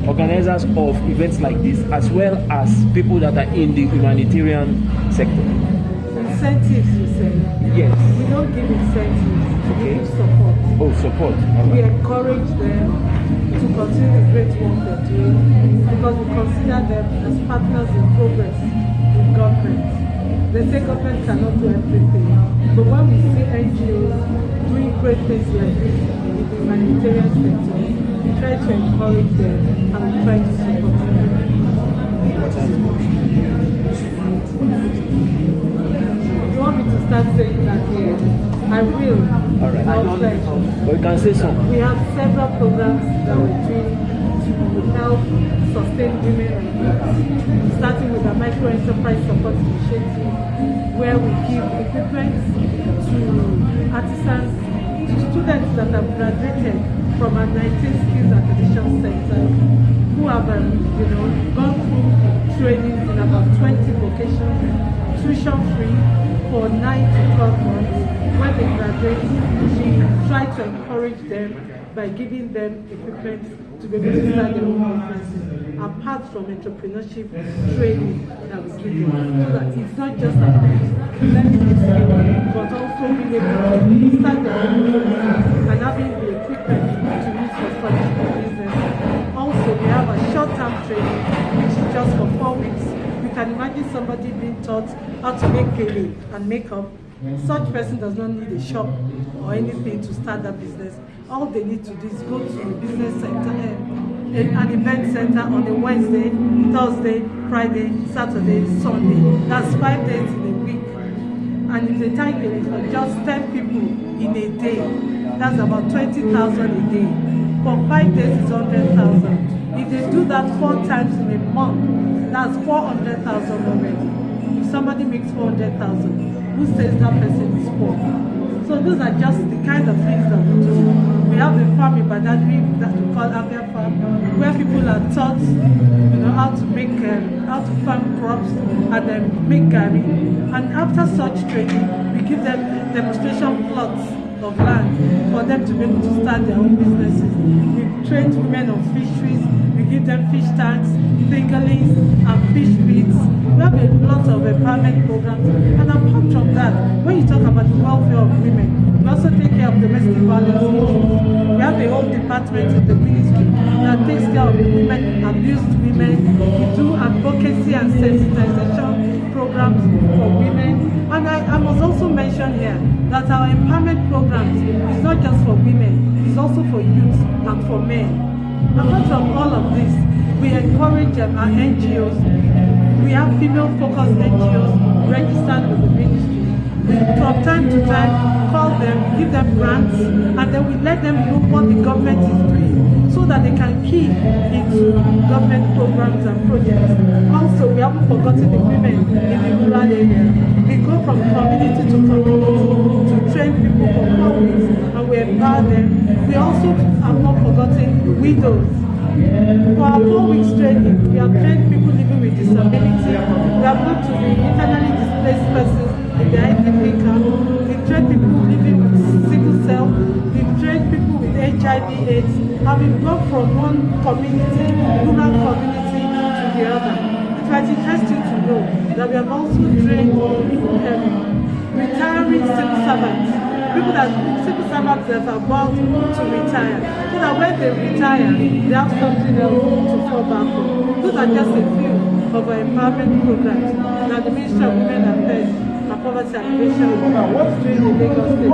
organizers of events like this, as well as people that are in the humanitarian sector? Incentives, you say? Yes. We don't give incentives, okay. We give support. Oh, support. All right. We encourage them to continue the great work they're doing because we consider them as partners in progress with government. They say government cannot do everything, but when we see NGOs doing great things like this in the humanitarian sector, we try to encourage them and we try to support them. You want me to start saying that here? I will. All right. But you can say something. We have several programs that we're doing to help sustain women and youth, starting with the Micro Enterprise Support Initiative, where we give equipment to artisans, to students that have graduated from our 19 Skills Acquisition Center, who have gone through trainings in about 20 locations, tuition free for 9 to 12 months. When they graduate, we try to encourage them by giving them equipment to be able to start their own businesses, apart from entrepreneurship training that we give them. So that it's not just about learning the skill, but also being able to start their own business and having the equipment to use for starting their business. Also, we have a short-term training, which is just for 4 weeks. You can imagine somebody being taught how to make gele and makeup. Such person does not need a shop or anything to start that business. All they need to do is go to a business center, an event center on a Wednesday, Thursday, Friday, Saturday, Sunday. That's 5 days in a week. And if they target for just 10 people in a day, that's about 20,000 a day. For 5 days, it's 100,000. If they do that 4 times in a month, that's 400,000 already. If somebody makes 400,000, who says that person is poor? So those are just the kind of things that we do. We have a farm in Badagry that we call Apapa, where people are taught, how to make, how to farm crops and then make gari. And after such training, we give them demonstration plots of land for them to be able to start their own businesses. We train women on fisheries. We give them fish tanks, fingerlings, and fish feeds. We have a lot of empowerment programs. And apart from that, when you talk about the welfare of women, we also take care of domestic violence issues. We have a whole department in the ministry that takes care of women, abused women. We do advocacy and sensitization programs for women. And I must also mention here that our empowerment programs is not just for women, it's also for youth and for men. Apart from all of this, we encourage our NGOs. We have female-focused NGOs registered with the ministry. We, from time to time, call them, give them grants, and then we let them know what the government is doing so that they can key into government programs and projects. Also, we haven't forgotten the women in the rural area. We go from community to community to train people for 4 weeks, and we empower them. We also have not forgotten widows. For our 4 weeks training, we have trained people living with disability. We have gone to the internally displaced persons in the IDP camp. We've trained people living with sickle cell. We've trained people with HIV/AIDS. And we've gone from one community, rural community, to the other. It was interesting to know that we have also trained retiring civil servants. Civil servants that are about to retire, so that when they retire, they have something else to fall back on. Those are just a few of our empowerment programs that the Ministry of Women Affairs and Poverty Alleviation is doing in Lagos State.